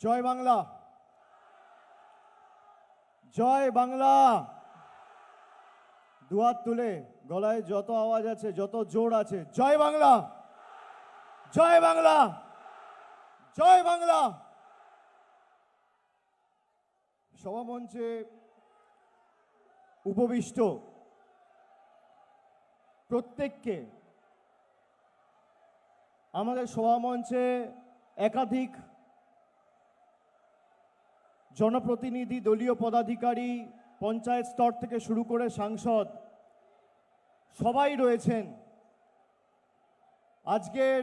জয় বাংলা, জয় বাংলা। দুহাত তুলে গলায় যত আওয়াজ আছে, যত জোর আছে, জয় বাংলা, জয় বাংলা, জয় বাংলা। সভামঞ্চে উপবিষ্ট প্রত্যেককে আমাদের সভামঞ্চে একাধিক জনপ্রতিনিধি, দলীয় পদাধিকারী, পঞ্চায়েত স্তর থেকে শুরু করে সাংসদ সবাই রয়েছেন। আজকের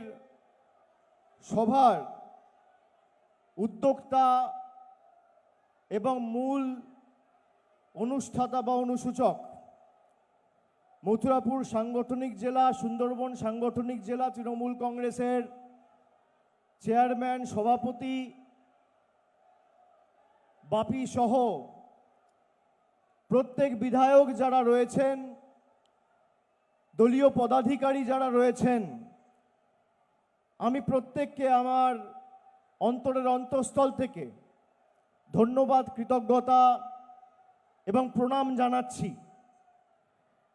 সভার উদ্যোক্তা এবং মূল অনুষ্ঠাতা বা অনুসূচক মথুরাপুর সাংগঠনিক জেলা, সুন্দরবন সাংগঠনিক জেলা তৃণমূল কংগ্রেসের চেয়ারম্যান, সভাপতি বাপি সহ প্রত্যেক বিধায়ক যারা রয়েছেন, দলীয় পদাধিকারী যারা রয়েছেন, আমি প্রত্যেককে আমার অন্তরের অন্তঃস্থল থেকে ধন্যবাদ, কৃতজ্ঞতা এবং প্রণাম জানাচ্ছি।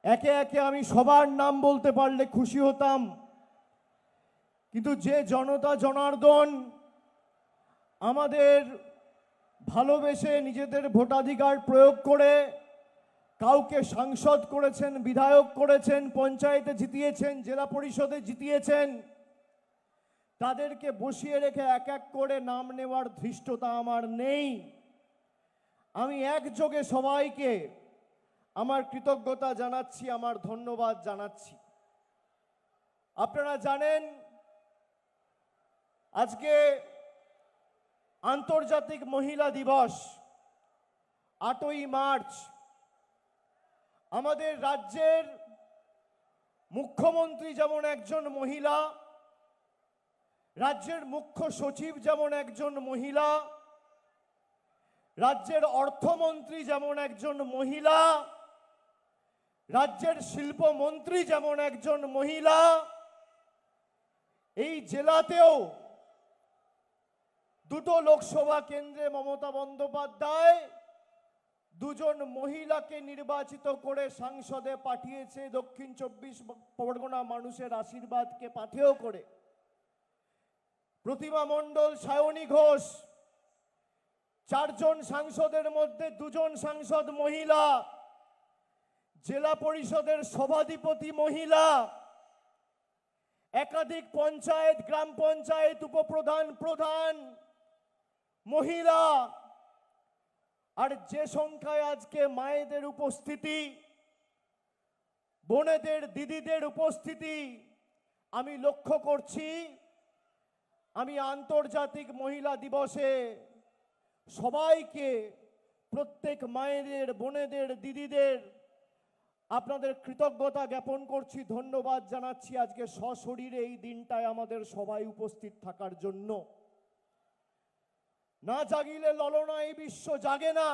একে একে আমি সবার নাম বলতে পারলে খুশি হতাম, কিন্তু যে জনতা জনার্দন আমাদের ভালোবেসে নিজেদের ভোটাধিকার প্রয়োগ করে কাউকে সাংসদ করেছেন, বিধায়ক করেছেন, পঞ্চায়েতে জিতিয়েছেন, জেলা পরিষদে জিতিয়েছেন, তাদেরকে বসিয়ে রেখে এক এক করে নাম নেওয়ার ধৃষ্টতা আমার নেই। আমি একযোগে সবাইকে আমার কৃতজ্ঞতা জানাচ্ছি, আমার ধন্যবাদ জানাচ্ছি। আপনারা জানেন আজকে আন্তর্জাতিক মহিলা দিবস, 8ই মার্চ। আমাদের রাজ্যের মুখ্যমন্ত্রী যেমন একজন মহিলা, রাজ্যের মুখ্য সচিব যেমন একজন মহিলা, রাজ্যের অর্থমন্ত্রী যেমন একজন মহিলা, রাজ্যের শিল্পমন্ত্রী যেমন একজন মহিলা, এই জেলাতেও দুটো লোকসভা কেন্দ্রে মমতা বন্দ্যোপাধ্যায় দুজন মহিলাকে নির্বাচিত করে সংসদে পাঠিয়েছে, দক্ষিণ 24 পরগনা মানুষের আশীর্বাদকে পাথেয় করে। প্রতিমা মণ্ডল, সায়নী ঘোষ, 4 জন সাংসদের মধ্যে 2 জন সাংসদ মহিলা, জেলা পরিষদের সভাধিপতি মহিলা, একাধিক পঞ্চায়েত, গ্রাম পঞ্চায়েত উপপ্রধান, প্রধান মহিলা। আর যে সংখ্যায় আজকে মায়েদের উপস্থিতি, বোনেদের, দিদিদের উপস্থিতি আমি লক্ষ্য করছি, আমি আন্তর্জাতিক মহিলা দিবসে সবাইকে, প্রত্যেক মায়েদের, বোনেদের, দিদিদের আপনাদের কৃতজ্ঞতা জ্ঞাপন করছি, ধন্যবাদ জানাচ্ছি আজকে সশরীরে এই দিনটায় আমাদের সবাই উপস্থিত থাকার জন্য। না জাগিলে ললনা এই বিশ্ব জাগে না।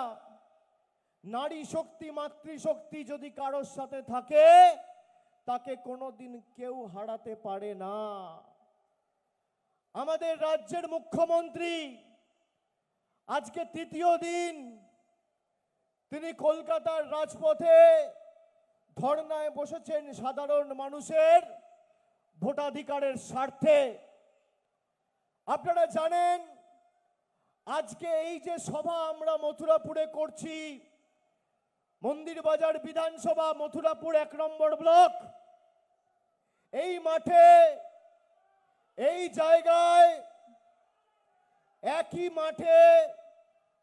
নারী শক্তি, মাতৃশক্তি যদি কারোর সাথে থাকে, তাকে কোনোদিন কেউ হারাতে পারে না। আমাদের রাজ্যের মুখ্যমন্ত্রী আজকে 3য় দিন তিনি কলকাতার রাজপথে ধর্নায় বসেছেন সাধারণ মানুষের ভোটাধিকারের স্বার্থে। আপনারা জানেন আজকে এই যে সভা আমরা মথুরাপুরে করছি, মন্দিরবাজার বিধানসভা, মথুরাপুর 1 নম্বর ব্লক, এই মাঠে, এই জায়গায়, একই মাঠে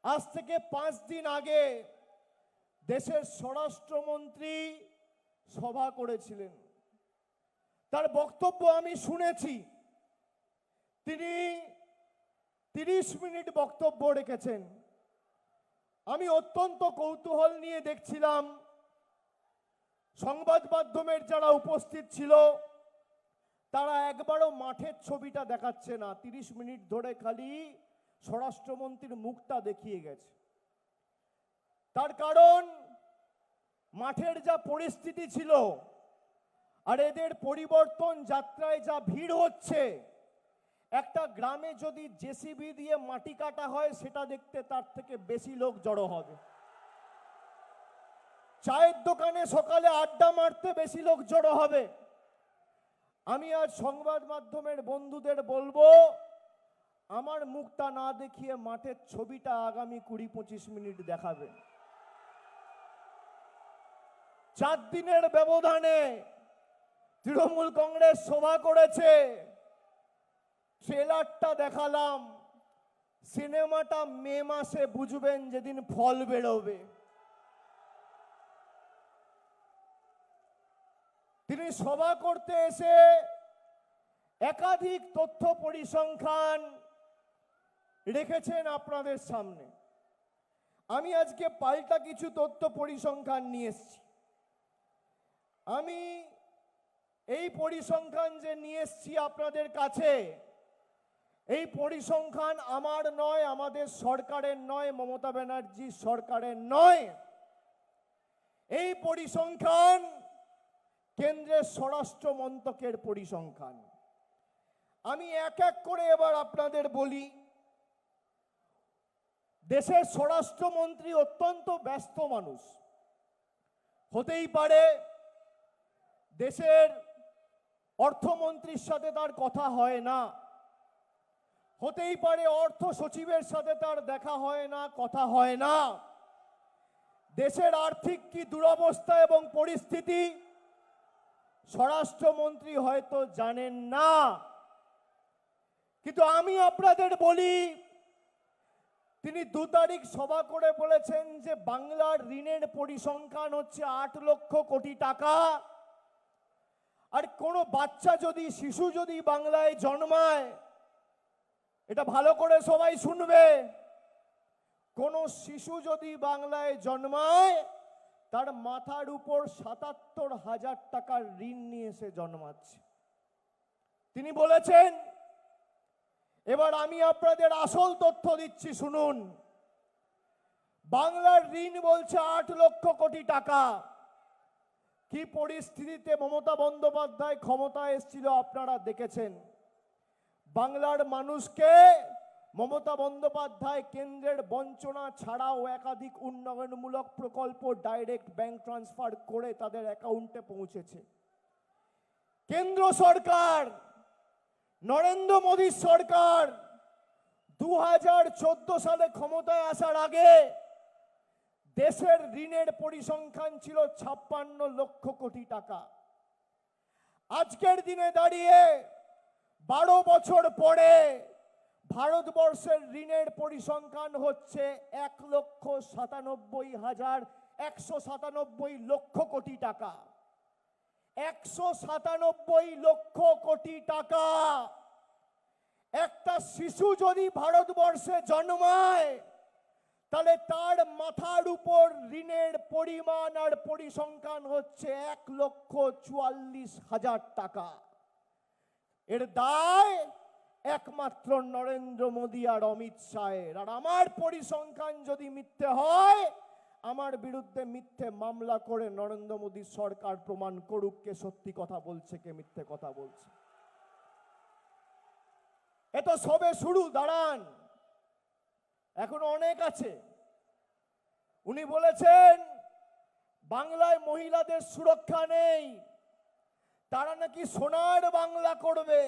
আজ থেকে 5 দিন আগে দেশের স্বরাষ্ট্রমন্ত্রী সভা করেছিলেন। তার বক্তব্য আমি শুনেছি। তিনি 30 মিনিট বক্তব্য রেখেছেন। আমি অত্যন্ত কৌতূহল নিয়ে দেখছিলাম। সংবাদ মাধ্যমের যারা উপস্থিত ছিল তারা একবারও মাঠের ছবিটা দেখাচ্ছে না, 30 মিনিট ধরে খালি স্বরাষ্ট্রমন্ত্রীর মুখটা দেখিয়ে গেছে। তার কারণ মাঠের যা পরিস্থিতি ছিল আর এদের পরিবর্তন যাত্রায় যা ভিড় হচ্ছে, একটা গ্রামে যদি জেসিবি দিয়ে মাটি কাটা হয় সেটা দেখতে তার থেকে বেশি লোক জড়ো হবে। চায়ের দোকানে সকালে আড্ডা মারতে বেশি লোক জড়ো হবে। আমি আজ সংবাদ মাধ্যমের বন্ধুদের বলবো, আমার মুখটা না দেখিয়ে মাঠের ছবিটা আগামী 20-25 মিনিট দেখাবেন। 4 দিনের ব্যবধানে তৃণমূল কংগ্রেস সভা করেছে, ট্রেলারটা দেখালাম। সিনেমাটা মে মাসে বুঝবেন, যেদিন ফল বেরোবে। তিনি সভা করতে এসে একাধিক তথ্য পরিসংখ্যান রেখেছেন আপনাদের সামনে। আমি আজকে পাল্টা কিছু তথ্য পরিসংখ্যান নিয়ে এসেছি। আমি এই পরিসংখ্যান যে নিয়ে এসেছি আপনাদের কাছে, এই পরিসংখ্যান আমার নয়, আমাদের সরকারের নয়, মমতা ব্যানার্জি সরকারের নয়। এই পরিসংখ্যান কেন্দ্রের স্বরাষ্ট্র মন্ত্রকের পরিসংখ্যান। আমি এক এক করে এবার আপনাদের বলি। দেশের স্বরাষ্ট্রমন্ত্রী অত্যন্ত ব্যস্ত মানুষ, হতেই পারে দেশের অর্থমন্ত্রীর সাথে তার কথা হয় না, হতেই পারে অর্থ সচিবের সাথে তার দেখা হয় না, কথা হয় না। দেশের আর্থিক কি দুরবস্থা এবং পরিস্থিতি স্বরাষ্ট্রমন্ত্রী হয়তো জানেন না, কিন্তু আমি আপনাদের বলি, তিনি 2 তারিখ সভা করে বলেছেন যে বাংলার ঋণের পরিসংখ্যান হচ্ছে 8 লক্ষ কোটি টাকা। আর কোনো বাচ্চা যদি, শিশু যদি বাংলায় জন্মায়, এটা ভালো করে সবাই শুনবে, কোনো শিশু যদি বাংলায় জন্মায়, তার মাথার উপর 77,000 টাকার ঋণ নিয়ে এসে জন্মাচ্ছে। তিনি বলেছেন। এবার আমি আপনাদের আসল তথ্য দিচ্ছি, শুনুন। বাংলার ঋণ বলছে 8 লক্ষ কোটি টাকা। কি পরিস্থিতিতে মমতা বন্দ্যোপাধ্যায় ক্ষমতায় এসেছিল আপনারা দেখেছেন। বাংলার মানুষকে মমতা বন্দ্যোপাধ্যায় কেন্দ্রের বঞ্চনা ছাড়াও একাধিক উন্নয়নমূলক প্রকল্প ডাইরেক্ট ব্যাংক ট্রান্সফার করে তাদের অ্যাকাউন্টে পৌঁছেছে। কেন্দ্র সরকার, নরেন্দ্র মোদী সরকার 2014 সালে ক্ষমতায় আসার আগে দেশের ঋণের পরিসংখ্যান ছিল 56 লক্ষ কোটি টাকা। আজকের দিনে দাঁড়িয়ে 12 বছর পরে ভারতবর্ষের ঋণের পরিসংখ্যান হচ্ছে 1,97,197 লক্ষ কোটি টাকা। 197 লক্ষ কোটি টাকা। একটা শিশু যদি ভারতবর্ষে জন্মায়, তাহলে তার মাথার উপর ঋণের পরিমাণ আর পরিসংখ্যান হচ্ছে 1,44,000 টাকা। এর দায় একমাত্র নরেন্দ্র মোদী আর অমিত শাহের। আর আমার পরিসংখ্যান যদি মিথ্যে হয়, আমার বিরুদ্ধে মিথ্যে মামলা করে নরেন্দ্র মোদী সরকার প্রমাণ করুক কে সত্যি কথা বলছে, কে মিথ্যে কথা বলছে। এ তো সবে শুরু, দাঁড়ান, এখন অনেক আছে। উনি বলেছেন বাংলায় মহিলাদের সুরক্ষা নেই, তারা নাকি সোনার বাংলা করবে,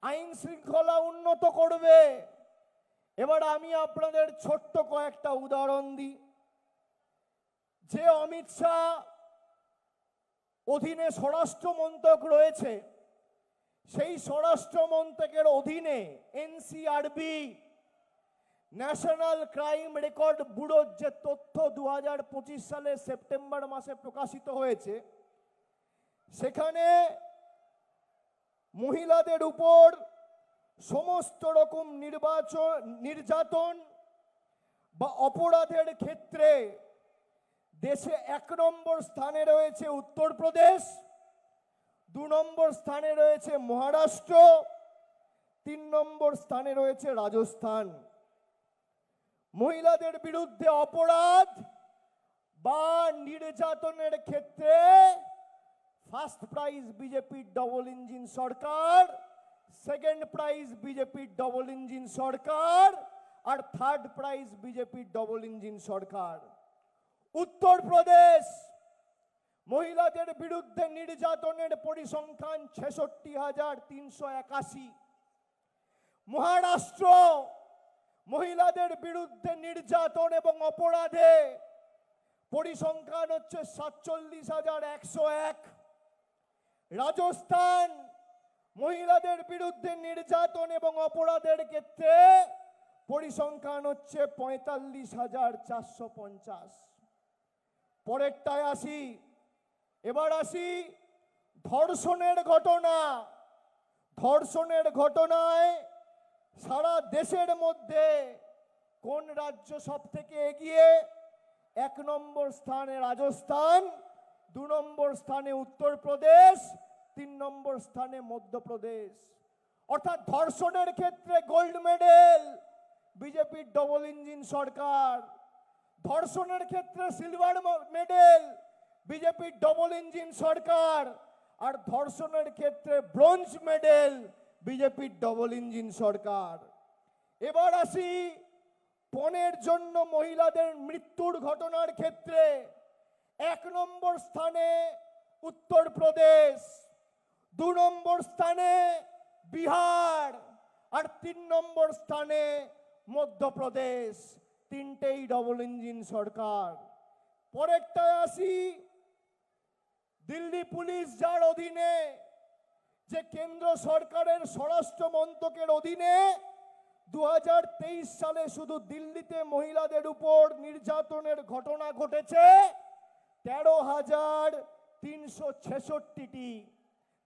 আইন শৃঙ্খলা উন্নত করবে। এবার আমি আপনাদের ছোট্ট কয়েকটা উদাহরণ দিই। যে অমিত শাহ অধীনে স্বরাষ্ট্র মন্ত্রক রয়েছে, সেই স্বরাষ্ট্র মন্ত্রকের অধীনে এনসিআরবি, ন্যাশনাল ক্রাইম রেকর্ড ব্যুরোর যে তথ্য 2025 সালের সেপ্টেম্বর মাসে প্রকাশিত হয়েছে, সেখানে মহিলাদের উপর সমস্ত রকম নির্যাতন বা অপরাধের ক্ষেত্রে দেশে 1 নম্বর স্থানে রয়েছে উত্তরপ্রদেশ, 2 নম্বর স্থানে রয়েছে মহারাষ্ট্র, 3 নম্বর স্থানে রয়েছে রাজস্থান। মহিলাদের বিরুদ্ধে অপরাধ বা নির্যাতনের ক্ষেত্রে ফার্স্ট প্রাইজ বিজেপির ডবল ইঞ্জিন সরকার, সেকেন্ড প্রাইজ বিজেপির ডবল ইঞ্জিন সরকার, আর থার্ড প্রাইজ বিজেপির ডবল ইঞ্জিন সরকার। উত্তরপ্রদেশ মহিলাদের বিরুদ্ধে নির্যাতনের পরিসংখ্যান 66,381। মহারাষ্ট্র মহিলাদের বিরুদ্ধে নির্যাতন এবং অপরাধে পরিসংখ্যান হচ্ছে 47,101। রাজস্থান মহিলাদের বিরুদ্ধে নির্যাতন এবং অপরাধের ক্ষেত্রে পরিসংখ্যান হচ্ছে 45,450। পরেরটায় আসি, এবার আসি ধর্ষণের ঘটনা। ধর্ষণের ঘটনায় সারা দেশের মধ্যে কোন রাজ্য সব থেকে এগিয়ে? 1 নম্বর স্থানে রাজস্থান, 2 নম্বর স্থানে উত্তরপ্রদেশ, 3 নম্বর স্থানে মধ্যপ্রদেশ। অর্থাৎ ধর্ষণের ক্ষেত্রে গোল্ড মেডেল বিজেপির ডবল ইঞ্জিন সরকার, ধর্ষণের ক্ষেত্রে সিলভার মেডেল বিজেপির ডবল ইঞ্জিন সরকার, আর ধর্ষণের ক্ষেত্রে ব্রোঞ্জ মেডেল বিজেপির ডবল ইঞ্জিন সরকার। এবার আসি পণের জন্য মহিলাদের মৃত্যুর ঘটনার ক্ষেত্রে 1 নম্বর স্থানে উত্তরপ্রদেশ, 2 নম্বর স্থানে বিহার, আর 3 নম্বর স্থানে মধ্যপ্রদেশ। তিনটেই ডবল ইঞ্জিন সরকার। পরেরটায় আসি, দিল্লি পুলিশ যার অধীনে, যে কেন্দ্র সরকারের স্বরাষ্ট্র মন্ত্রকের অধীনে 2023 সালে শুধু দিল্লিতে মহিলাদের উপর নির্যাতনের ঘটনা ঘটেছে 13,366টি।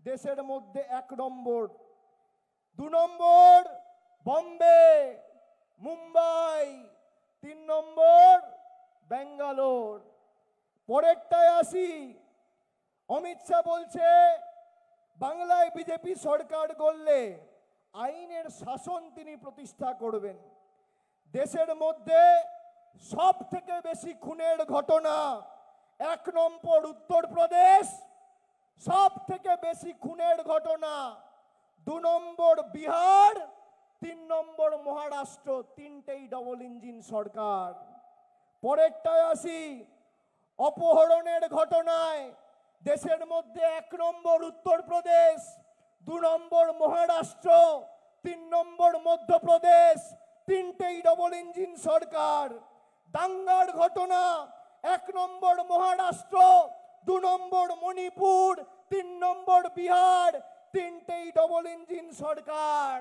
দেশের মধ্যে 1 নম্বর। 2 নম্বর বম্বে, মুম্বাই, 3 নম্বর ব্যাঙ্গালোর। পরেরটায় আসি, অমিত শাহ বলছে বাংলায় বিজেপি সরকার গড়লে আইনের শাসন তিনি প্রতিষ্ঠা করবেন। দেশের মধ্যে সব থেকে বেশি খুনের ঘটনা 1 নম্বর উত্তরপ্রদেশ, সব থেকে বেশি খুনের ঘটনা 2 নম্বর বিহার, 3 নম্বর মহারাষ্ট্র। তিনটেই ডবল ইঞ্জিন সরকার। পরেরটায় আসি, অপহরণের ঘটনায় দেশের মধ্যে 1 নম্বর উত্তরপ্রদেশ, 2 নম্বর মহারাষ্ট্র, 3 নম্বর মধ্যপ্রদেশ। তিনটেই ডবল ইঞ্জিন সরকার। দাঙ্গার ঘটনা 1 নম্বর মহারাষ্ট্র, 2 নম্বর মণিপুর, 3 নম্বর বিহার। তিনটেই ডবল ইঞ্জিন সরকার।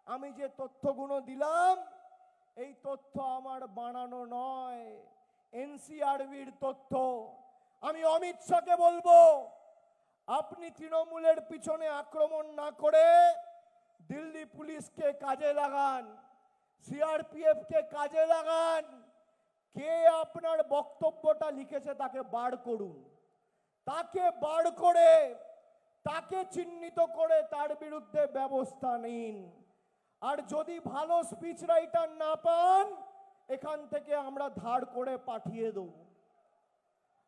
আমি যে তথ্যগুলো দিলাম এই তথ্য আমার বানানো নয়, এনসিআরবির তথ্য। আমি অমিত শাহকে বলবো, আপনি তৃণমূলের পিছনে আক্রমণ না করে দিল্লি পুলিশকে কাজে লাগান, সিআরপিএফ কে কাজে লাগান। কে আপনার বক্তব্যটা লিখেছে তাকে বার করুন, তাকে বার করে তাকে চিহ্নিত করে তার বিরুদ্ধে ব্যবস্থা নিন। আর যদি ভালো স্পিচ রাইটার না পান এখান থেকে আমরা ধার করে পাঠিয়ে দেব।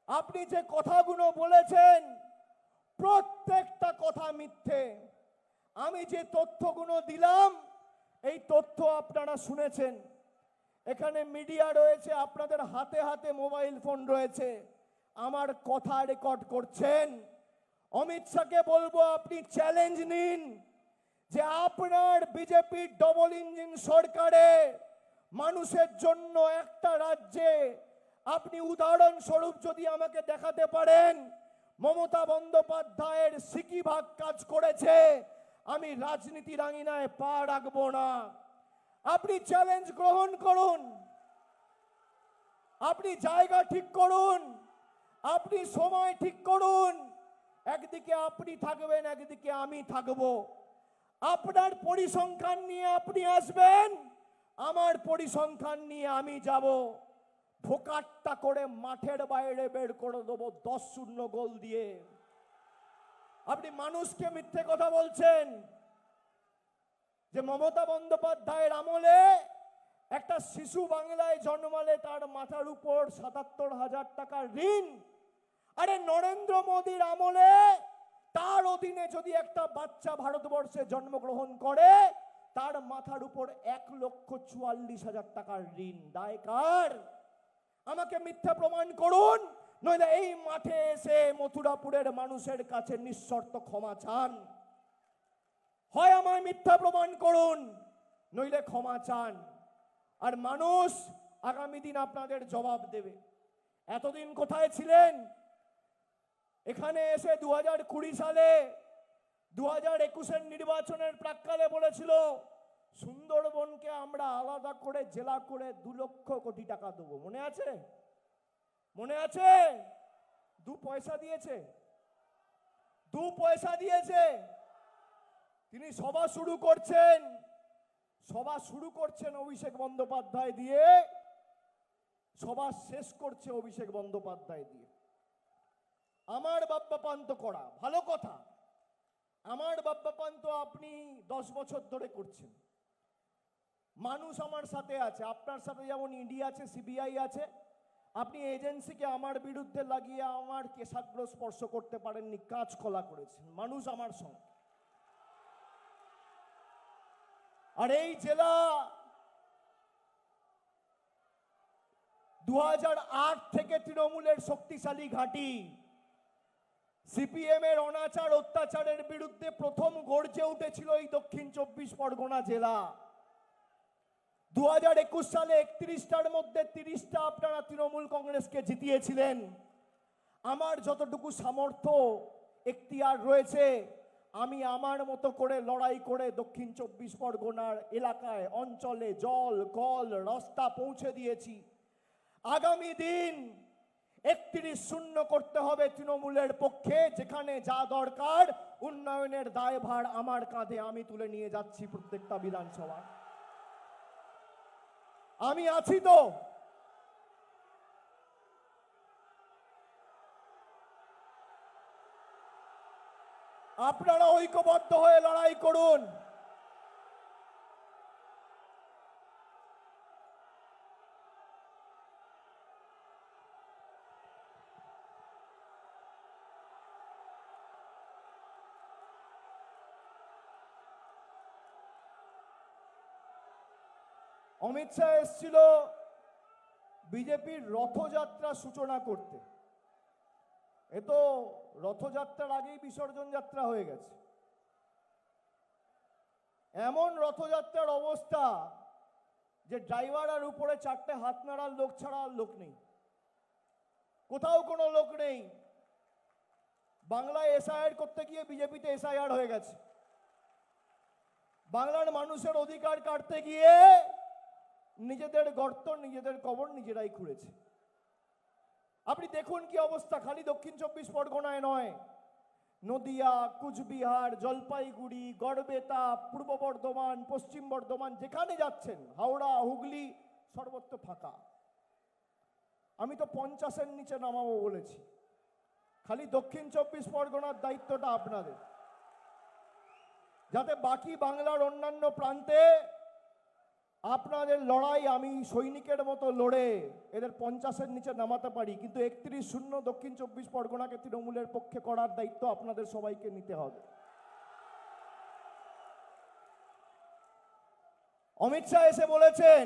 আপনি যে কথাগুলো বলেছেন প্রত্যেকটা কথা মিথ্যে। আমি যে তথ্যগুলো দিলাম এই তথ্য আপনারা শুনেছেন। এখানে মিডিয়া রয়েছে, আপনাদের হাতে হাতে মোবাইল ফোন রয়েছে, আমার কথা রেকর্ড করছেন। অমিত শাহকে বলবো আপনি চ্যালেঞ্জ নিন যে আপনার বিজেপির ডবল ইঞ্জিন সরকারে মানুষের জন্য একটা রাজ্যে আপনি উদাহরণস্বরূপ যদি আমাকে দেখাতে পারেন মমতা বন্দ্যোপাধ্যায়ের সিকিভাগ কাজ করেছে, আমি রাজনীতির আঙিনায় পা রাখবো না। আপনি চ্যালেঞ্জ গ্রহণ করুন, আপনি জায়গা ঠিক করুন, আপনি সময় ঠিক করুন। একদিকে আপনি থাকবেন, একদিকে আমি থাকবো। আপনার পরিসংখ্যান নিয়ে আপনি আসবেন, আমার পরিসংখ্যান নিয়ে আমি যাব। ভোকাট্টা করে মাঠের বাইরে বের করে দেবো 10-0 গোল দিয়ে। আপনি মানুষকে মিথ্যে কথা বলছেন যে মমতা বন্দ্যোপাধ্যায়ের আমলে একটা শিশু বাংলায় জন্মালে তার মাথার উপর 77,000 টাকা ঋণ। আরে নরেন্দ্র মোদীর আমলে তার অধীনে যদি একটা বাচ্চা ভারতবর্ষে জন্মগ্রহণ করে তার মাথার উপর 1,44,000 টাকার ঋণ। দায় কার? আমাকে মিথ্যা প্রমাণ করুন, নইলে এই মাঠে এসে মথুরাপুরের মানুষের কাছে নিঃশর্ত ক্ষমা চান। হয় আমায় মিথ্যা প্রমাণ করুন, নইলে ক্ষমা চান। আর মানুষ আগামী দিন আপনাদের জবাব দেবে। এতদিন কোথায় ছিলেন? এখানে এসে 2020 সালে 2021-এর নির্বাচনের প্রাক্কালে বলেছিল সুন্দরবনকে আমরা আলাদা করে জেলা করে 2 লক্ষ কোটি টাকা দেবো। মনে আছে? মনে আছে? 2 পয়সা দিয়েছে? 2 পয়সা দিয়েছে? তিনি সভা শুরু করছেন অভিষেক বন্দ্যোপাধ্যায় দিয়ে, সভা শেষ করছে অভিষেক বন্দ্যোপাধ্যায় দিয়ে। আমার বাপ্পাপান তো করা ভালো কথা, আমার বাপ্পাপান তো আপনি 10 বছর ধরে করছেন। মানুষ আমার সাথে আছে, আপনার সাথে যেমন ইডি আছে, সিবিআই আছে। আপনি এজেন্সিকে আমার বিরুদ্ধে লাগিয়ে আমার কেশাগ্র স্পর্শ করতে পারেননি, কাজ খোলা করেছেন। মানুষ আমার সঙ্গে। আর এই জেলা 2008 থেকে তৃণমূলের শক্তিশালী ঘাঁটি। সিপিএম এর অনাচার অত্যাচারের বিরুদ্ধে প্রথম গর্জে উঠেছিল এই দক্ষিণ 24 পরগনা জেলা। 2021 সালে 31টার মধ্যে 30টা আপনারা তৃণমূল কংগ্রেসকে জিতিয়েছিলেন। আমার যতটুকু সামর্থ্য এখতিয়ার রয়েছে আমি আমার মতো করে লড়াই করে দক্ষিণ 24 পরগনার এলাকায় অঞ্চলে জল কল রাস্তা পৌঁছে দিয়েছি। আগামী দিন 31-0 করতে হবে তৃণমূলের পক্ষে। যেখানে যা দরকার উন্নয়নের দায়ভার আমার কাঁধে আমি তুলে নিয়ে যাচ্ছি প্রত্যেকটা বিধানসভা। আমি আছি তো। আপনারা ঐক্যবদ্ধ হয়ে লড়াই করুন। অমিত শাহ এসেছিল বিজেপির রথযাত্রা সূচনা করতে। এ তো রথযাত্রার আগেই বিসর্জন যাত্রা হয়ে গেছে। এমন রথযাত্রার অবস্থা যে ড্রাইভার আর উপরে 4টে হাত নাড়ার লোক ছাড়া আর লোক নেই, কোথাও কোনো লোক নেই। বাংলায় এসআইআর করতে গিয়ে বিজেপিতে এসআইআর হয়ে গেছে। বাংলার মানুষের অধিকার কাটতে গিয়ে নিজেদের গর্ত নিজেদের কবর নিজেরাই খুঁড়েছে। আপনি দেখুন কি অবস্থা। খালি দক্ষিণ 24 পরগনায় নয়, নদিয়া, কুচবিহার, জলপাইগুড়ি, গড়বেতা, পূর্ব বর্ধমান, পশ্চিম বর্ধমান, যেখানে যাচ্ছেন, হাওড়া, হুগলি, সর্বত্র ফাঁকা। আমি তো 50-এর নিচে নামাবো বলেছি। খালি দক্ষিণ 24 পরগনার দায়িত্বটা আপনাদের, যাতে বাকি বাংলার অন্যান্য প্রান্তে আপনাদের লড়াই আমি সৈনিকের মতো লড়ে এদের 50-এর নিচে নামাতে পারি। কিন্তু 31-0 দক্ষিণ 24 পরগনাকে তৃণমূলের পক্ষে করার দায়িত্ব আপনাদের সবাইকে নিতে হবে। অমিত শাহ এসে বলেছেন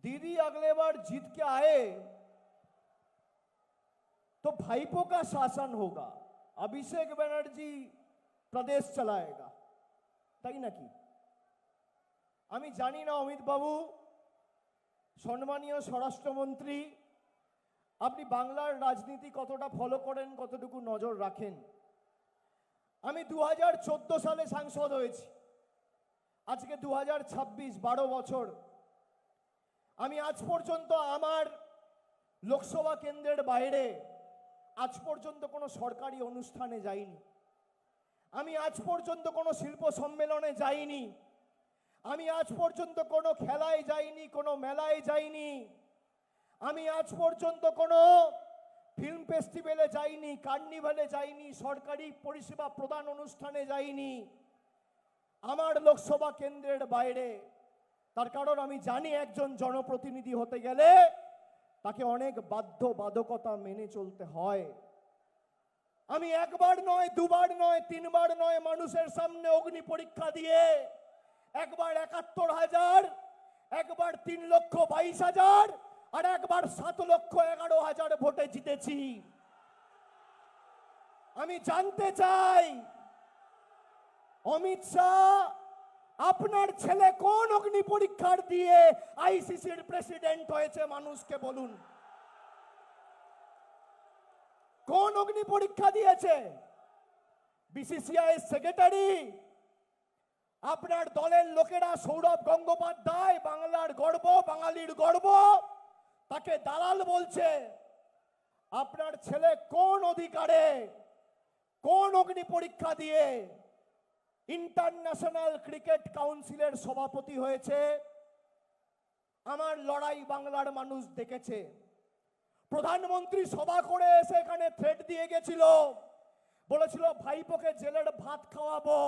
दीदी अगले बार जीत के आए तो भाईपो का शासन होगा, अभिषेक बनर्जी प्रदेश चलाएगा। তাই নাকি? আমি জানি না অমিত বাবু, সম্মানীয় স্বরাষ্ট্রমন্ত্রী, আপনি বাংলার রাজনীতি কতটা ফলো করেন, কতটুকু নজর রাখেন। আমি 2014 সালে সাংসদ হয়েছি, আজকে 2026, 12 বছর। আমি আজ পর্যন্ত আমার লোকসভা কেন্দ্রের বাইরে আজ পর্যন্ত কোনো সরকারি অনুষ্ঠানে যাইনি। আমি আজ পর্যন্ত কোনো শিল্প সম্মেলনে যাইনি। আমি আজ পর্যন্ত কোনো খেলায় যাইনি, কোনো মেলায় যাইনি। আমি আজ পর্যন্ত কোনো ফিল্ম ফেস্টিভ্যালে যাইনি, কার্নিভালে যাইনি, সরকারি পরিষেবা প্রদান অনুষ্ঠানে যাইনি আমার লোকসভা কেন্দ্রের বাইরে। তার কারণ আমি জানি একজন জনপ্রতিনিধি হতে গেলে তাকে অনেক বাধ্যবাধকতা মেনে চলতে হয়। আমি একবার নয়, দুবার নয়, তিনবার নয়, মানুষের সামনে অগ্নি পরীক্ষা দিয়ে একবার ৭১,০০০, একবার ৩,২২,০০০ আর একবার ৭,১১,০০০ ভোটে জিতেছি। আমি জানতে চাই, অমিত শাহ, আপনার ছেলে কোন অগ্নি পরীক্ষার দিয়ে আইসিসির প্রেসিডেন্ট হয়েছে? মানুষকে বলুন, কোন অগ্নি পরীক্ষা দিয়েছে? বিসিসিআই সেক্রেটারি, আপনার দলের লোকেরা, সৌরভ গঙ্গোপাধ্যায়, বাংলার গর্ব, বাঙালির গর্ব, তাকে দালাল বলছে। আপনার ছেলে কোন অধিকারে, কোন অগ্নি পরীক্ষা দিয়ে ইন্টারন্যাশনাল ক্রিকেট কাউন্সিলের সভাপতি হয়েছে? আমার লড়াই বাংলার মানুষ দেখেছে। প্রধানমন্ত্রী সভা করে এসে এখানে থ্রেট দিয়ে গেছিল, বলেছিল ভাইপোকে জেলের ভাত খাওয়াবো,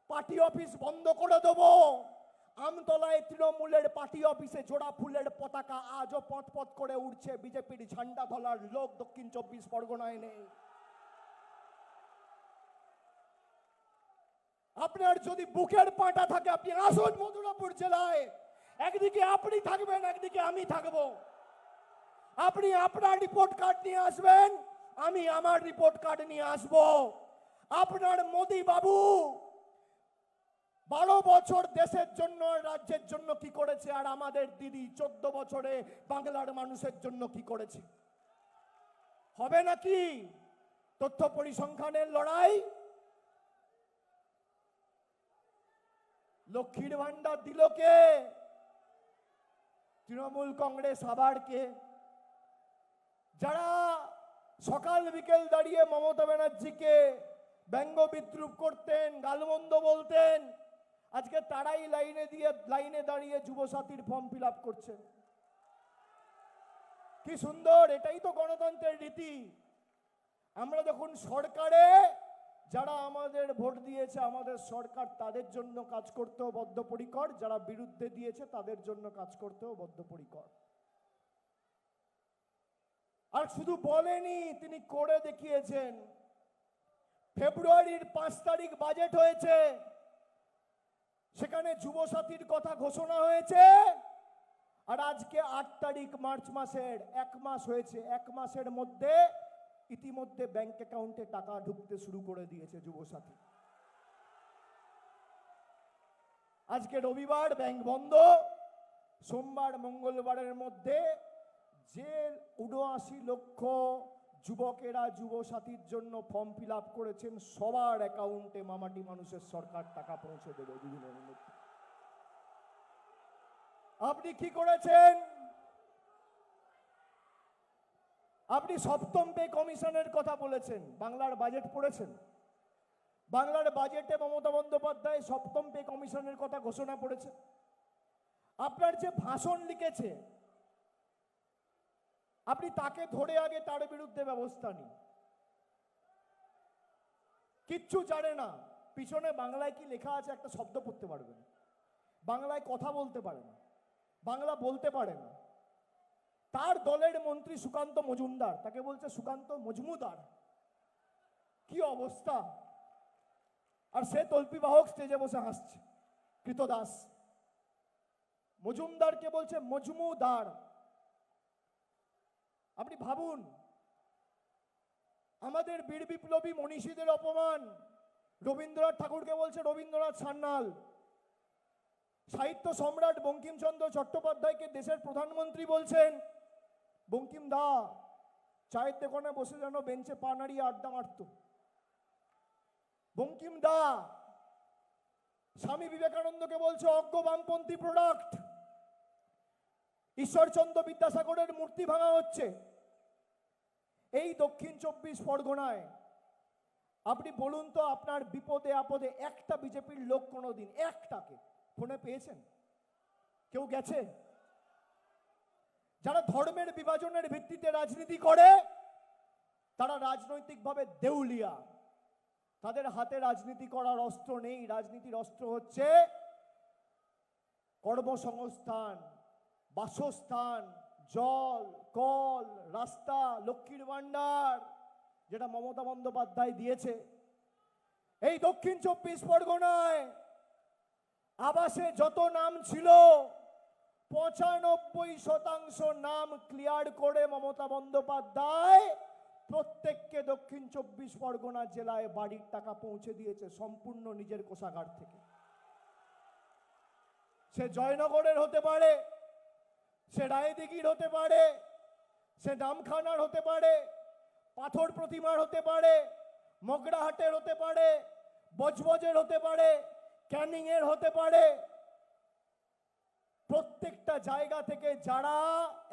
পার্টি অফিস বন্ধ করে দেবো। আমতলায় তৃণমূলের পার্টি অফিসে জোড়া ফুলের পতাকা আজও পথ পথ করে উঠছে, বিজেপির ঝান্ডা ধরার লোক দক্ষিণ ২৪ পরগনায় নেই। আপনার যদি বুকের পাটা থাকে, আপনি আসুন মথুরাপুর জেলায়। একদিকে আপনি থাকবেন, একদিকে আমি থাকবো। আপনি আপনার রিপোর্ট কার্ড নিয়ে আসবেন, আমি আমার রিপোর্ট কার্ড নিয়ে আসব। আপনার মোদি বাবু 12 বছর দেশের জন্য, রাজ্যের জন্য কি করেছে, আর আমাদের দিদি 14 বছরে বাংলার মানুষের জন্য কি করেছে? হবে নাকি তথ্য পরিসংখ্যানের লড়াই? লক্ষ্মীর ভান্ডার দিল কে? তৃণমূল কংগ্রেস। আবার কে? যারা সকাল বিকেল দাঁড়িয়ে মমতা ব্যানার্জিকে ব্যঙ্গ বিদ্রুপ করতেন, গালমন্দ বলতেন, আজকে তারাই লাইনে দাঁড়িয়ে যুবসাথীর ফর্ম ফিল আপ করছেন। কি সুন্দর! এটাই তো গণতন্ত্রের রীতি। আমরা যখন সরকারে, যারা আমাদের ভোট দিয়েছে, আমাদের সরকার, তাদের জন্য কাজ করতেও বদ্ধপরিকর, যারা বিরুদ্ধে দিয়েছে তাদের জন্য কাজ করতেও বদ্ধপরিকর। আর শুধু বলেনি, তিনি করে দেখিয়েছেন। ফেব্রুয়ারির 5 তারিখ বাজেট হয়েছে, সেখানে যুবসাথীর কথা ঘোষণা হয়েছে। আর আজকে 8 তারিখ মার্চ মাসের, 1 মাস হয়েছে। 1 মাসের মধ্যে ইতিমধ্যে ব্যাংক অ্যাকাউন্টে টাকা ঢুকতে শুরু করে দিয়েছে যুবসাথী। আজকে রবিবার, ব্যাংক বন্ধ। সোমবার মঙ্গলবারের মধ্যে যে ৭৯ লক্ষ যুবকেরা যুবসাথীর জন্য ফর্ম ফিল আপ করেছেন, সবার অ্যাকাউন্টে মামাটি মানুষের সরকার টাকা পৌঁছে দেবে দুদিনের মধ্যে। আপনি কি করেছেন? আপনি সপ্তম পে কমিশনের কথা বলেছেন। বাংলার বাজেট পড়েছেন? বাংলার বাজেটে মমতা বন্দ্যোপাধ্যায় সপ্তম পে কমিশনের কথা ঘোষণা করেছে। আপনার যে ভাষণ লিখেছে, আপনি তাকে ধরে আগে তার বিরুদ্ধে ব্যবস্থা নিন। কিচ্ছু জানে না, পিছনে বাংলায় কি লেখা আছে একটা শব্দ পড়তে পারবে না, বাংলায় কথা বলতে পারে না, বাংলা বলতে পারে না। তার দলের মন্ত্রী সুকান্ত মজুমদার, তাকে বলছে সুকান্ত মজমুদার। কি অবস্থা! আর সে তল্পি বাহক স্টেজে বসে হাসছে, কৃতদাস। মজুমদারকে বলছে মজমুদার। আপনি ভাবুন, আমাদের বীর বিপ্লবী মনীষীদের অপমান। রবীন্দ্রনাথ ঠাকুরকে বলছে রবীন্দ্রনাথ সান্যাল। সাহিত্য সম্রাট বঙ্কিমচন্দ্র চট্টোপাধ্যায়কে দেশের প্রধানমন্ত্রী বলছেন বঙ্কিম দা। চায়ের দোকানে বসে যেন বেঞ্চে পা নাড়িয়ে আড্ডা মারত বঙ্কিম দা। স্বামী বিবেকানন্দকে বলছে অজ্ঞ বামপন্থী প্রোডাক্ট। ঈশ্বরচন্দ্র বিদ্যাসাগরের মূর্তি ভাঙা হচ্ছে। এই দক্ষিণ ২৪ পরগনায় আপনি বলুন তো, আপনার বিপদে আপদে একটা বিজেপির লোক কোনোদিন একটাকে ফোনে পেয়েছেন? কেউ গেছে? যারা ধর্মের বিভাজনের ভিত্তিতে রাজনীতি করে, তারা রাজনৈতিকভাবে দেউলিয়া। তাদের হাতে রাজনীতি করার অস্ত্র নেই। রাজনীতির অস্ত্র হচ্ছে কর্মসংস্থান, বাসস্থান, জল, কল, রাস্তা, লক্ষ্মীর ভান্ডার। যেটা মমতা বন্দ্যোপাধ্যায় দিয়েছে, এই দক্ষিণ 24 পরগনায় আবাসে যত নাম ছিল 95% নাম ক্লিয়ার করে মমতা বন্দ্যোপাধ্যায় প্রত্যেককে দক্ষিণ 24 পরগনা জেলায় বাড়ির টাকা পৌঁছে দিয়েছে সম্পূর্ণ নিজের কোষাগার থেকে। সে জয়নগরের হতে পারে, সে রায়দিঘির হতে পারে, সে নামখানার হতে পারে, পাথর প্রতিমার হতে পারে, মগরাহাটের হতে পারে, বজবজের হতে পারে, ক্যানিং এর হতে পারে। প্রত্যেকটা জায়গা থেকে যারা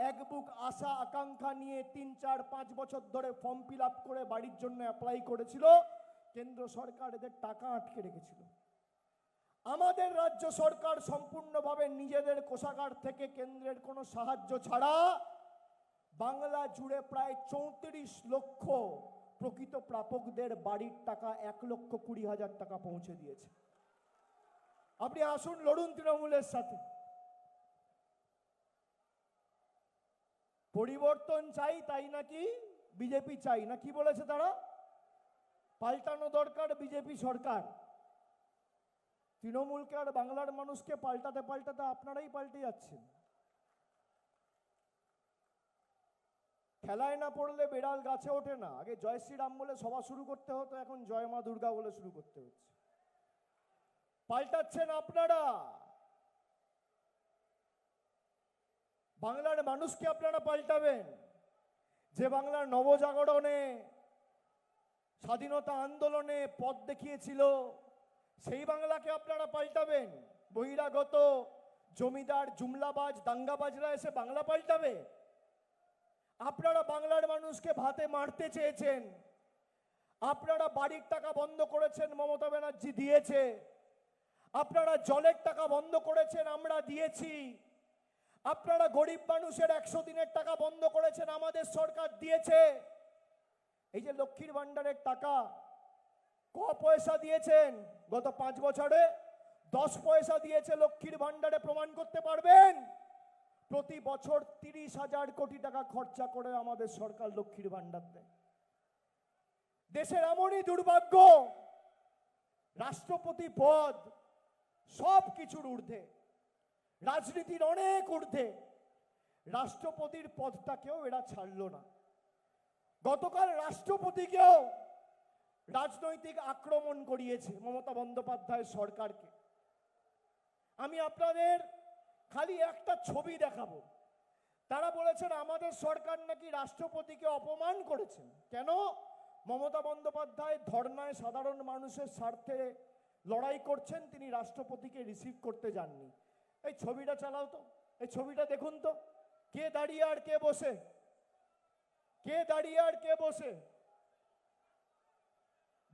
এক বুক আশা আকাঙ্ক্ষা নিয়ে 3, 4, 5 বছর ধরে ফর্ম ফিল আপ করে বাড়ির জন্য অ্যাপ্লাই করেছিল, কেন্দ্র সরকার এদের টাকা আটকে রেখেছিল। আমাদের রাজ্য সরকার সম্পূর্ণভাবে নিজেদের কোষাগার থেকে কেন্দ্রের কোনো সাহায্য ছাড়া বাংলা জুড়ে প্রায় 34 লক্ষ প্রকৃত প্রাপকদের বাড়ির টাকা 1,20,000 টাকা পৌঁছে দিয়েছে। আপনি আসুন, লড়ুন তৃণমূলের সাথে। পরিবর্তন চাই তাই নাকি বিজেপি চাই না, কি বলেছে তারা? পাল্টানো দরকার বিজেপি সরকার। তৃণমূলকে আর বাংলার মানুষকে পাল্টাতে পাল্টাতে আপনারাই পাল্টে যাচ্ছেন। খেলায় না পড়লে বেড়াল গাছে ওঠে না। আগে জয় শ্রীরাম বলে সভা শুরু করতে হতো, এখন জয় মা দুর্গা বলে শুরু করতে হচ্ছে। পাল্টাচ্ছেন আপনারা, বাংলার মানুষকে আপনারা পাল্টাবেন। যে বাংলার নবজাগরণে, স্বাধীনতা আন্দোলনে পথ দেখিয়েছিল, সেই বাংলাকে আপনারা পাল্টাবেন। বহিরাগত জমিদার জুমলাবাজ দাঙ্গাবাজরা এসে বাংলা পাল্টাবে? আপনারা বাংলার মানুষকে ভাতে মারতে চেয়েছেন। আপনারা বাড়ির টাকা বন্ধ করেছেন, মমতা ব্যানার্জি দিয়েছে। আপনারা জলের টাকা বন্ধ করেছেন, আমরা দিয়েছি। আপনারা গরিব মানুষের 100 দিনের টাকা বন্ধ করেছেন, আমাদের সরকার দিয়েছে। এই যে লক্ষ্মীর ভান্ডারের টাকা ক পয়সা দিয়েছেন গত 5 বছরে? 10 পয়সা দিয়েছে লক্ষ্মীর ভান্ডারে, প্রমাণ করতে পারবেন? প্রতি বছর 30,000 কোটি টাকা খরচা করে আমাদের সরকার লক্ষ্মীর ভান্ডার দেয়। দেশের এমনই দুর্ভাগ্য, রাষ্ট্রপতি পদ সব কিছুর ঊর্ধ্বে, রাজনীতির অনেক ঊর্ধ্বে, রাষ্ট্রপতির পদটাকেও এরা ছাড়ল না। গতকাল রাষ্ট্রপতিকেও রাজনৈতিক আক্রমণ করিয়েছে মমতা বন্দ্যোপাধ্যায়ের সরকারকে। আমি আপনাদের খালি একটা ছবি দেখাবো। তারা বলেছেন আমাদের সরকার নাকি রাষ্ট্রপতিকে অপমান করেছেন। কেন? মমতা বন্দ্যোপাধ্যায় ধর্নায় সাধারণ মানুষের স্বার্থে লড়াই করছেন, তিনি রাষ্ট্রপতিকে রিসিভ করতে যাননি। এই ছবিটা চালাও তো, এই ছবিটা দেখুন তো, কে দাঁড়িয়ে আর কে বসে, কে দাঁড়িয়ে আর কে বসে?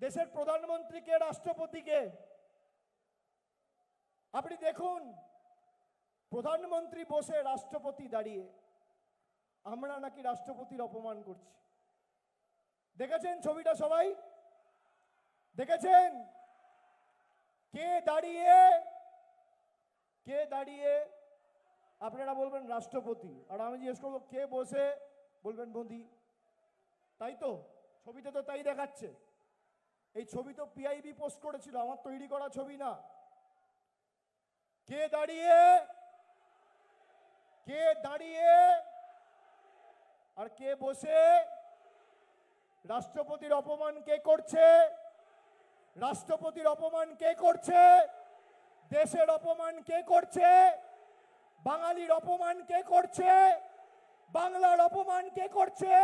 দেশের প্রধানমন্ত্রীকে, রাষ্ট্রপতিকে আপনি দেখুন। প্রধানমন্ত্রী বসে, রাষ্ট্রপতি দাঁড়িয়ে। আমরা নাকি রাষ্ট্রপতির অপমান করছি। দেখেছেন ছবিটা? সবাই দেখেছেন? কে দাঁড়িয়ে, কে দাঁড়িয়ে? আপনারা বলবেন রাষ্ট্রপতি, আর আমি জিজ্ঞেস করবো কে বসে, বলবেন মোদি। তাই তো, ছবিতে তো তাই দেখাচ্ছে। এই ছবি তো পিআইবি পোস্ট করেছিল, আমার তৈরি করা ছবি না। কে দাঁড়িয়ে, কে দাঁড়িয়ে আর কে বসে? রাষ্ট্রপতির অপমান কে করছে? রাষ্ট্রপতির অপমান কে করছে? দেশের অপমান কে করছে? বাঙালির অপমান কে করছে? বাংলার অপমান কে করছে?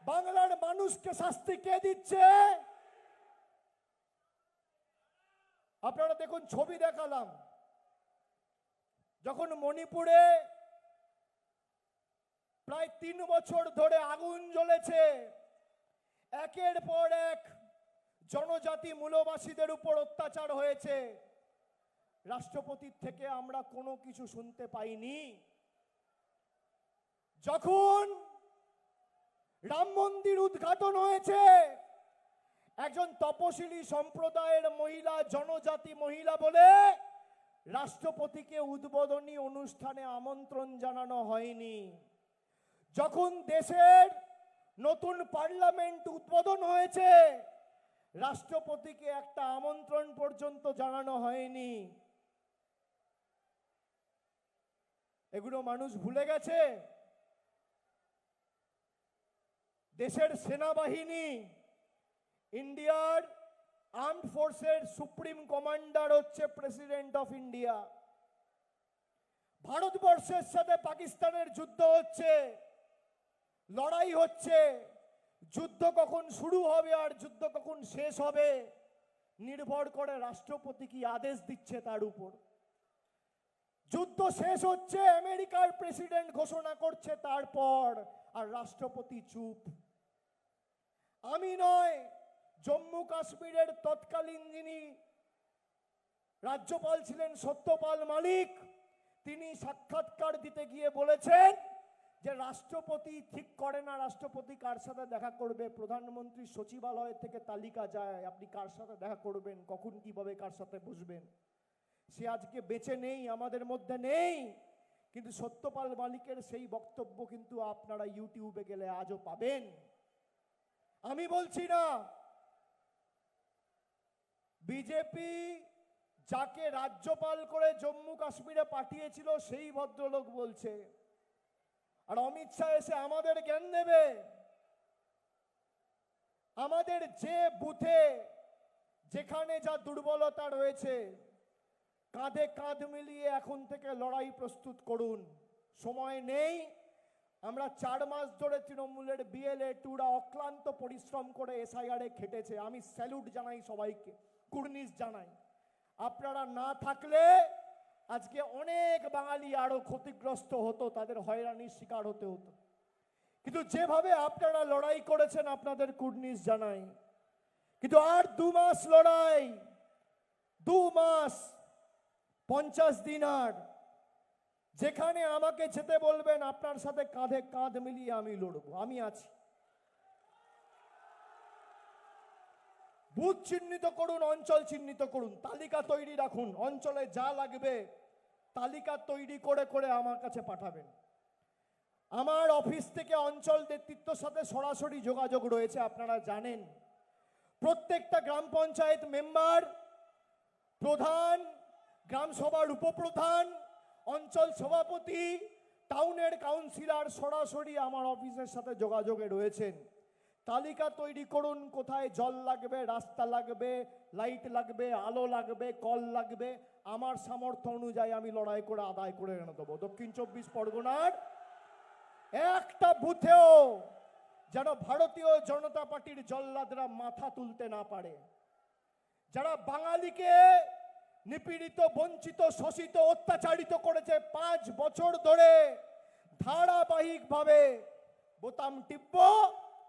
বাংলার মানুষকে শাস্তি কে দিচ্ছে? আপনারা দেখুন, ছবি দেখালাম। যখন মণিপুরে প্রায় 3 বছর ধরে আগুন জ্বলেছে, একের পর এক জনজাতি মূলবাসীদের উপর অত্যাচার হয়েছে, রাষ্ট্রপতির থেকে আমরা কোনো কিছু শুনতে পাইনি। যখন রাম মন্দির উদ্ঘাটন হয়েছে, একজন তপশিলি সম্প্রদায়ের মহিলা, জনজাতি মহিলা বলে রাষ্ট্রপতিকে উদ্বোধনী অনুষ্ঠানে আমন্ত্রণ জানানো হয়নি। যখন দেশের নতুন পার্লামেন্ট উদ্বোধন হয়েছে, রাষ্ট্রপতিকে একটা আমন্ত্রণ পর্যন্ত জানানো হয়নি। এগুলো মানুষ ভুলে গেছে। দেশের সেনাবাহিনী, ইন্ডিয়ার আর্মড ফোর্সের সুপ্রিম কমান্ডার হচ্ছে প্রেসিডেন্ট অফ ইন্ডিয়া। ভারতবর্ষের সাথে পাকিস্তানের যুদ্ধ হচ্ছে, লড়াই হচ্ছে। যুদ্ধ কখন শুরু হবে আর যুদ্ধ কখন শেষ হবে নির্ভর করে রাষ্ট্রপতি কি আদেশ দিচ্ছে তার উপর। যুদ্ধ শেষ হচ্ছে, আমেরিকার প্রেসিডেন্ট ঘোষণা করছে, তারপর আর রাষ্ট্রপতি চুপ। আমি নয়, জম্মু কাশ্মীরের তৎকালীন যিনি রাজ্যপাল ছিলেন সত্যপাল মালিক, তিনি সাক্ষাৎকার দিতে গিয়ে বলেছেন যে রাষ্ট্রপতি ঠিক করে না রাষ্ট্রপতি কার সাথে দেখা করবে, প্রধানমন্ত্রী সচিবালয় থেকে তালিকা যায় আপনি কার সাথে দেখা করবেন, কখন কিভাবে কার সাথে বসবেন। সে আজকে বেঁচে নেই, আমাদের মধ্যে নেই, কিন্তু সত্যপাল মালিকের সেই বক্তব্য কিন্তু আপনারা ইউটিউবে গেলে আজও পাবেন। আমি বলছি না, বিজেপি যাকে রাজ্যপাল করে জম্মু কাশ্মীরে পাঠিয়েছিল সেই ভদ্রলোক বলছে, আর অমিত শাহ এসে আমাদের জ্ঞান দেবে। আমাদের যে বুথে যেখানে যা দুর্বলতা রয়েছে কাঁধে কাঁধ মিলিয়ে এখন থেকে লড়াই প্রস্তুত করুন, সময় নেই। আমরা 4 মাস ধরে তৃণমূলের বিএলএ টুরা অক্লান্ত পরিশ্রম করে এসআইআরে খেটেছে, আমি স্যালুট জানাই সবাইকে, কুর্নিশ জানাই। আপনারা না থাকলে আজকে অনেক বাঙালি আরো ক্ষতিগ্রস্ত হতো, তাদের হয়রানির শিকার হতে হতো। কিন্তু যেভাবে আপনারা লড়াই করেছেন আপনাদের কুর্নিশ জানাই। কিন্তু আর 2 মাস লড়াই, 2 মাস 50 দিন, আর যেখানে আমাকে যেতে বলবেন আপনার সাথে কাঁধে কাঁধ মিলিয়ে আমি লড়বো, আমি আছি। বুথ চিহ্নিত করুন, অঞ্চল চিহ্নিত করুন, তালিকা তৈরি রাখুন, অঞ্চলে যা লাগবে তালিকা তৈরি করে করে আমার কাছে পাঠাবেন। আমার অফিস থেকে অঞ্চল নেতৃত্বের সাথে সরাসরি যোগাযোগ রয়েছে, আপনারা জানেন। প্রত্যেকটা গ্রাম পঞ্চায়েত মেম্বার, প্রধান, গ্রাম সভার উপপ্রধান, অঞ্চল সভাপতি, টাউনের কাউন্সিলর সরাসরি আমার অফিসের সাথে যোগাযোগে রয়েছেন। তালিকা তৈরি করুন, কোথায় জল লাগবে, রাস্তা লাগবে, লাইট লাগবে, আলো লাগবে, কল লাগবে, আমার সামর্থ্য অনুযায়ী আমি লড়াই করে আদায় করে এনে দেবো। দক্ষিণ 24 পরগনার একটা বুথেও যেন ভারতীয় জনতা পার্টির জল্লাদরা মাথা তুলতে না পারে। যারা বাঙালিকে নিপীড়িত, বঞ্চিত, শোষিত, অত্যাচারিত করেছে 5 বছর ধরে, ধারাবাহিকভাবে বোতাম টিপবো,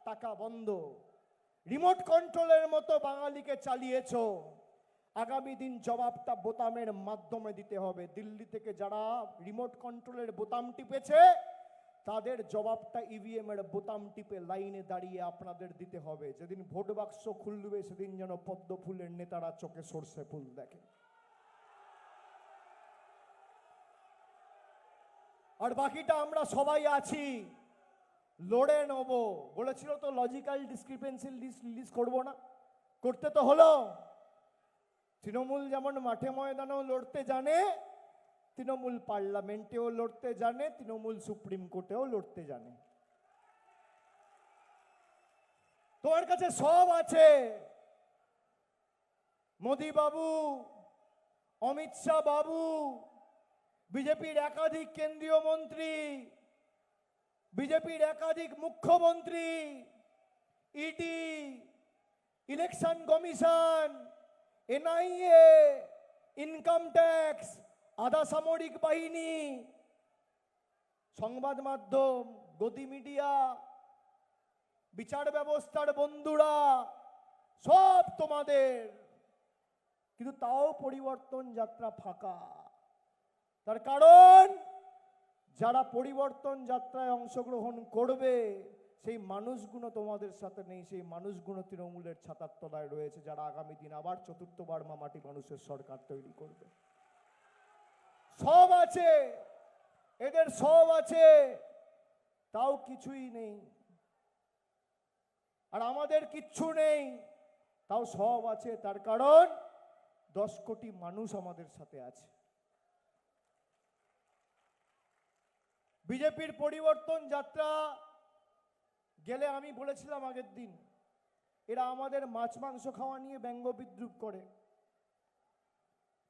টাকা বন্ধ, রিমোট কন্ট্রোলের মতো বাঙালিকে চালিয়েছো। আগামী দিন জবাবটা বোতামের মাধ্যমে দিতে হবে। দিল্লি থেকে যারা রিমোট কন্ট্রোলের বোতাম টিপেছে তাদের জবাবটা ইভিএম এর বোতাম টিপে লাইনে দাঁড়িয়ে আপনাদের দিতে হবে। যেদিন ভোট বাক্স খুলবে সেদিন যেন পদ্ম ফুলের নেতারা চোখে সর্ষে ফুল দেখে। আর বাকিটা আমরা সবাই আছি, লড়ে নেব। বলেছিল তো লজিক্যাল ডিসক্রিপেন্সি লিস্ট করবো না, করতে তো হলো। তৃণমূল যেমন মাঠে ময়দানেও লড়তে জানে, তৃণমূল পার্লামেন্টেও লড়তে জানে, তৃণমূল সুপ্রিম কোর্টেও লড়তে জানে। তোমার কাছে সব আছে। মোদি বাবু, অমিত শাহ বাবু, বিজেপির একাধিক কেন্দ্রীয় মন্ত্রী, বিজেপির একাধিক মুখ্যমন্ত্রী, ED, election commission, NIA, income tax, আধা সামরিক বাহিনী, সংবাদ মাধ্যম, গদি মিডিয়া, বিচার ব্যবস্থার বন্ধুরা, সব তোমাদের। কিন্তু তাও পরিবর্তন যাত্রা ফাঁকা। তার কারণ যারা পরিবর্তন যাত্রায় অংশগ্রহণ করবে সেই মানুষগুলো তোমাদের সাথে নেই, সেই মানুষগুলো তৃণমূলের ছাতার তলায় রয়েছে, যারা আগামী দিন আবার চতুর্থবার মামাটি মানুষের সরকার তৈরি করবে। সব আছে, এদের সব আছে, তাও কিছুই নেই। আর আমাদের কিচ্ছু নেই, তাও সব আছে। তার কারণ 10 কোটি মানুষ আমাদের সাথে আছে। বিজেপির পরিবর্তন যাত্রা গেলে আমি বলেছিলাম আগের দিন, এরা আমাদের মাছ মাংস খাওয়া নিয়ে ব্যঙ্গ বিদ্রুপ করে।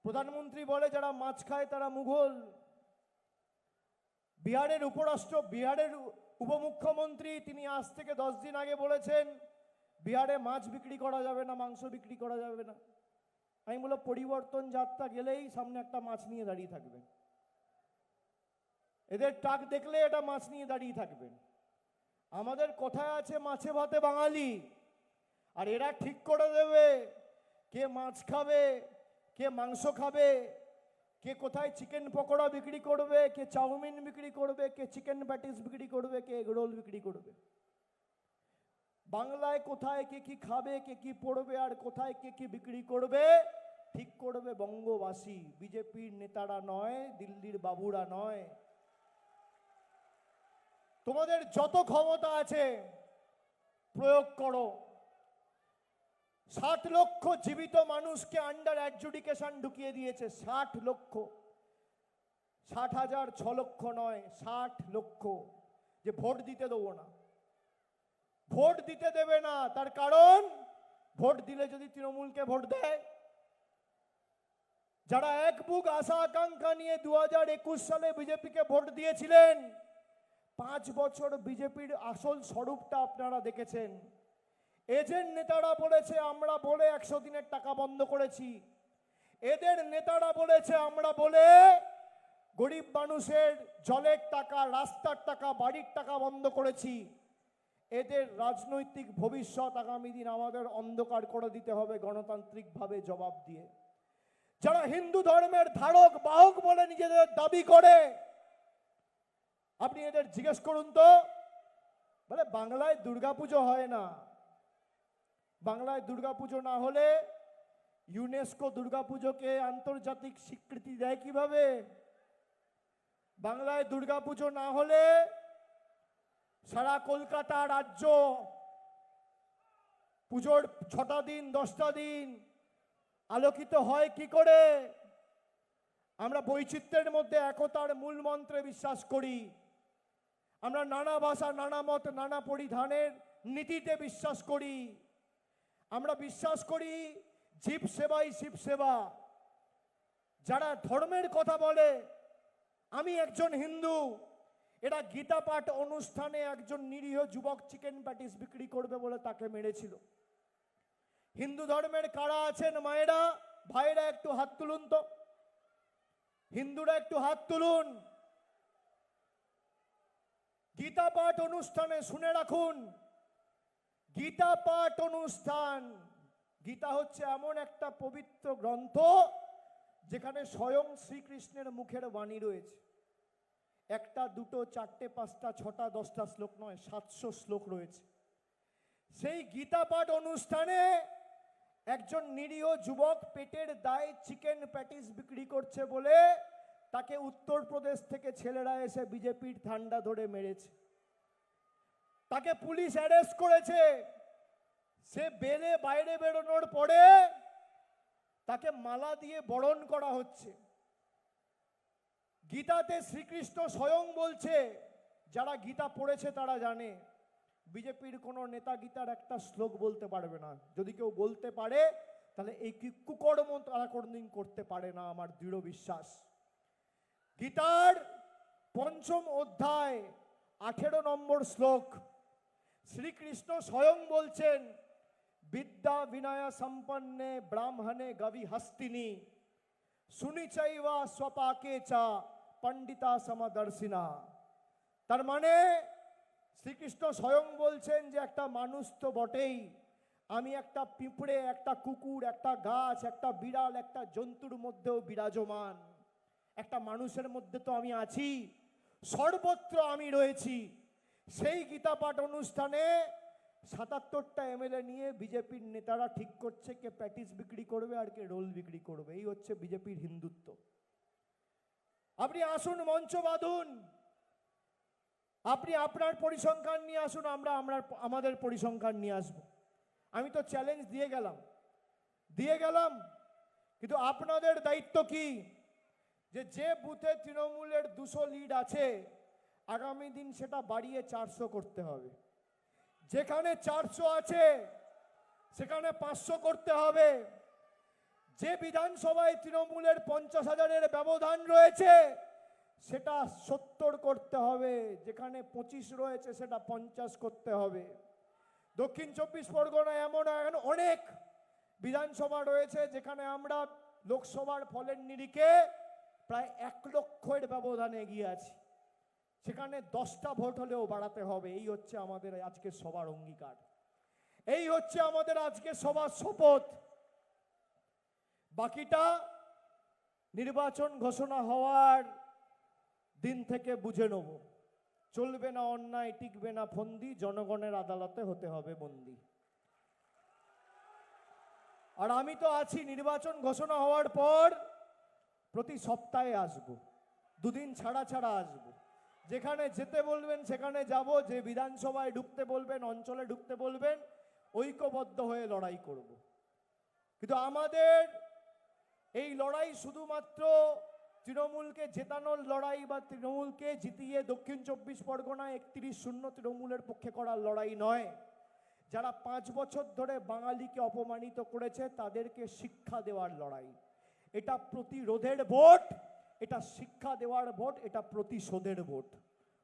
প্রধানমন্ত্রী বলে যারা মাছ খায় তারা মুঘল। বিহারের উপমুখ্যমন্ত্রী তিনি আজ থেকে 10 দিন আগে বলেছেন বিহারে মাছ বিক্রি করা যাবে না, মাংস বিক্রি করা যাবে না। আমি বললাম পরিবর্তন যাত্রা গেলেই সামনে একটা মাছ নিয়ে দাঁড়িয়ে থাকবে, এদের ট্রাক দেখলে এটা মাছ নিয়ে দাঁড়িয়ে থাকবে। আমাদের কথায় আছে মাছে ভাতে বাঙালি, আর এরা ঠিক করে দেবে কে মাছ খাবে, কে মাংস খাবে, কে কোথায় চিকেন পকোড়া বিক্রি করবে, কে চাউমিন বিক্রি করবে, কে চিকেন প্যাটিস বিক্রি করবে, কে এগ রোল বিক্রি করবে। বাংলায় কোথায় কে কি খাবে, কে কি পড়বে, আর কোথায় কে কি বিক্রি করবে ঠিক করবে বঙ্গবাসী, বিজেপির নেতারা নয়, দিল্লির বাবুরা নয়। তোমাদের যত ক্ষমতা আছে প্রয়োগ করো। 60 লক্ষ জীবিত মানুষকে আন্ডার অ্যাডজুডিকেশন ঢুকিয়ে দিয়েছে। 60 লক্ষ, 60,000, 6 লক্ষ নয়, 60 লক্ষ। যে ভোট দিতে দেবো না, ভোট দিতে দেবে না। তার কারণ ভোট দিলে যদি তৃণমূলকে ভোট দেয়, যারা এক বুক আশা আকাঙ্ক্ষা নিয়ে 2021 সালে বিজেপিকে ভোট দিয়েছিলেন, 5 বছর বিজেপির আসল স্বরূপটা আপনারা দেখেছেন। এজেন্ট নেতারা বলেছে আমরা বলে 100 দিনের টাকা বন্ধ করেছি, এদের নেতারা বলেছে আমরা বলে গরিব মানুষের জলের টাকা, রাস্তার টাকা, বাড়ির টাকা বন্ধ করেছি। এদের রাজনৈতিক ভবিষ্যৎ আগামী দিন আমাদের অন্ধকার করে দিতে হবে গণতান্ত্রিকভাবে জবাব দিয়ে। যারা হিন্দু ধর্মের ধারক বাহক বলে নিজেদের দাবি করে, আপনি এদের জিজ্ঞেস করুন তো, বলে বাংলায় দুর্গাপুজো হয় না। বাংলায় দুর্গাপুজো না হলে ইউনেস্কো দুর্গাপুজোকে আন্তর্জাতিক স্বীকৃতি দেয় কিভাবে? বাংলায় দুর্গাপুজো না হলে সারা কলকাতা রাজ্য পুজোর 6টা দিন 10টা দিন আলোকিত হয় কি করে? আমরা বৈচিত্র্যের মধ্যে একতার মূল মন্ত্রে বিশ্বাস করি। আমরা নানা ভাষা, নানা মত, নানা পরিধানের নীতিতে বিশ্বাস করি। আমরা বিশ্বাস করি জীব সেবাই শিব সেবা। যারা ধর্মের কথা বলে, আমি একজন হিন্দু, এরা গীতা পাঠ অনুষ্ঠানে একজন নিরীহ যুবক চিকেন প্যাটিস বিক্রি করবে বলে তাকে মেরেছিল। হিন্দু ধর্মের কারা আছেন মায়েরা, ভাইরা একটু হাত তুলুন তো, হিন্দুরা একটু হাত তুলুন। গীতা পাঠ অনুষ্ঠানে শুনে রাখুন, গীতা পাঠ অনুষ্ঠান, গীতা হচ্ছে এমন একটা পবিত্র গ্রন্থ যেখানে স্বয়ং শ্রীকৃষ্ণের মুখের বাণী রয়েছে। 1টা 2টো 4টে 5টা 6টা 10টা শ্লোক নয়, 700 শ্লোক রয়েছে। সেই গীতা পাঠ অনুষ্ঠানে একজন নিরীহ যুবক পেটের দায়ে চিকেন প্যাটিস বিক্রি করছে বলে তাকে উত্তরপ্রদেশ থেকে ছেলেরা এসে বিজেপির ঠান্ডা ধরে মেরেছে। তাকে পুলিশ অ্যারেস্ট করেছে। সে বেলে বাইরে বেরোনোর পরে তাকে মালা দিয়ে বরণ করা হচ্ছে। গীতাতে শ্রীকৃষ্ণ স্বয়ং বলছে, যারা গীতা পড়েছে তারা জানে, বিজেপির কোনো নেতা গীতার একটা শ্লোক বলতে পারবে না। যদি কেউ বলতে পারে তাহলে এই কুকর্ম তারা কোনদিন করতে পারে না, আমার দৃঢ় বিশ্বাস। গীতার 5ম অধ্যায় 18 নম্বর শ্লোক, শ্রীকৃষ্ণ স্বয়ং বলছেন, বিদ্যা বিনয় সম্পন্নে ব্রাহ্মণে গবি হস্তিনী সুনিচৈবা স্বপাকে চা পণ্ডিতা সমদর্শিনা। তার মানে শ্রীকৃষ্ণ স্বয়ং বলছেন যে একটা মানুষ তো বটেই, আমি একটা পিঁপড়ে, একটা কুকুর, একটা গাছ, একটা বিড়াল, একটা জন্তুর মধ্যেও বিরাজমান। একটা মানুষের মধ্যে তো আমি আছি, সর্বত্র আমি রয়েছি। সেই গীতা পাঠ অনুষ্ঠানে 77টা এমএলএ নিয়ে বিজেপির নেতারা ঠিক করছে কে প্যাটিস বিক্রি করবে আর কে রোল বিক্রি করবে। এই হচ্ছে বিজেপির হিন্দুত্ব। আপনি আসুন, মঞ্চ বাঁধুন, আপনি আপনার পরিসংখ্যান নিয়ে আসুন, আমরা আমাদের পরিসংখ্যান নিয়ে আসব। আমি তো চ্যালেঞ্জ দিয়ে গেলাম, কিন্তু আপনাদের দায়িত্ব কি, যে বুথে তৃণমূলের 200 লিড আছে আগামী দিন সেটা বাড়িয়ে 400 করতে হবে। যেখানে 400 আছে সেখানে 500 করতে হবে। যে বিধানসভায় তৃণমূলের 50,000-এর ব্যবধান রয়েছে সেটা 70 করতে হবে, যেখানে 25 রয়েছে সেটা 50 করতে হবে। দক্ষিণ 24 পরগনায় এমন অনেক বিধানসভা রয়েছে যেখানে আমরা লোকসভার ফলের নিরিখে প্রায় 1 লক্ষের ব্যবধানে এগিয়ে আছি, সেখানে 10টা ভোট হলেও বাড়াতে হবে। এই হচ্ছে আমাদের আজকে সবার অঙ্গীকার, এই হচ্ছে আমাদের আজকে সবার শপথ। বাকিটা নির্বাচন ঘোষণা হওয়ার দিন থেকে বুঝে নেব। চলবে না অন্যায়, টিকবে না ফন্দি, জনগণের আদালতে হতে হবে বন্দী। আর আমি তো আছি, নির্বাচন ঘোষণা হওয়ার পর প্রতি সপ্তাহে আসব, 2 দিন ছাড়া ছাড়া আসব। যেখানে যেতে বলবেন সেখানে যাব, যে বিধানসভায় ঢুকতে বলবেন, অঞ্চলে ঢুকতে বলবেন, ঐক্যবদ্ধ হয়ে লড়াই করব। কিন্তু আমাদের এই লড়াই শুধুমাত্র তৃণমূলকে জেতানোর লড়াই বা তৃণমূলকে জিতিয়ে দক্ষিণ 24 পরগনায় 31-0 তৃণমূলের পক্ষে করার লড়াই নয়। যারা 5 বছর ধরে বাঙালিকে অপমানিত করেছে তাদেরকে শিক্ষা দেওয়ার লড়াই। এটা প্রতিরোধের ভোট, এটা শিক্ষা দেওয়ার ভোট, এটা প্রতিশোধের ভোট।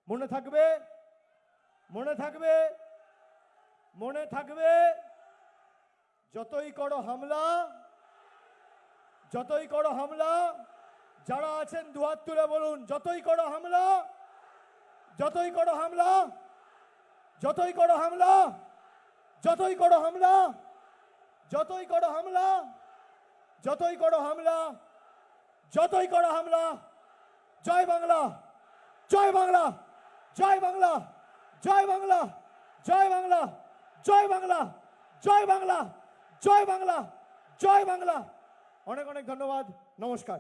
মনে থাকবে, মনে থাকবে, মনে থাকবে। যতই করো হামলা, যতই করো হামলা, যারা আছেন দুহাত তুলে বলুন, যতই করো হামলা, যতই করো হামলা, যতই করো হামলা, যতই করো হামলা, যতই করো হামলা, যতই করো হামলা, যতই করো হামলা। জয় বাংলা, জয় বাংলা, জয় বাংলা, জয় বাংলা, জয় বাংলা, জয় বাংলা, জয় বাংলা, জয় বাংলা, জয় বাংলা। অনেক অনেক ধন্যবাদ, নমস্কার।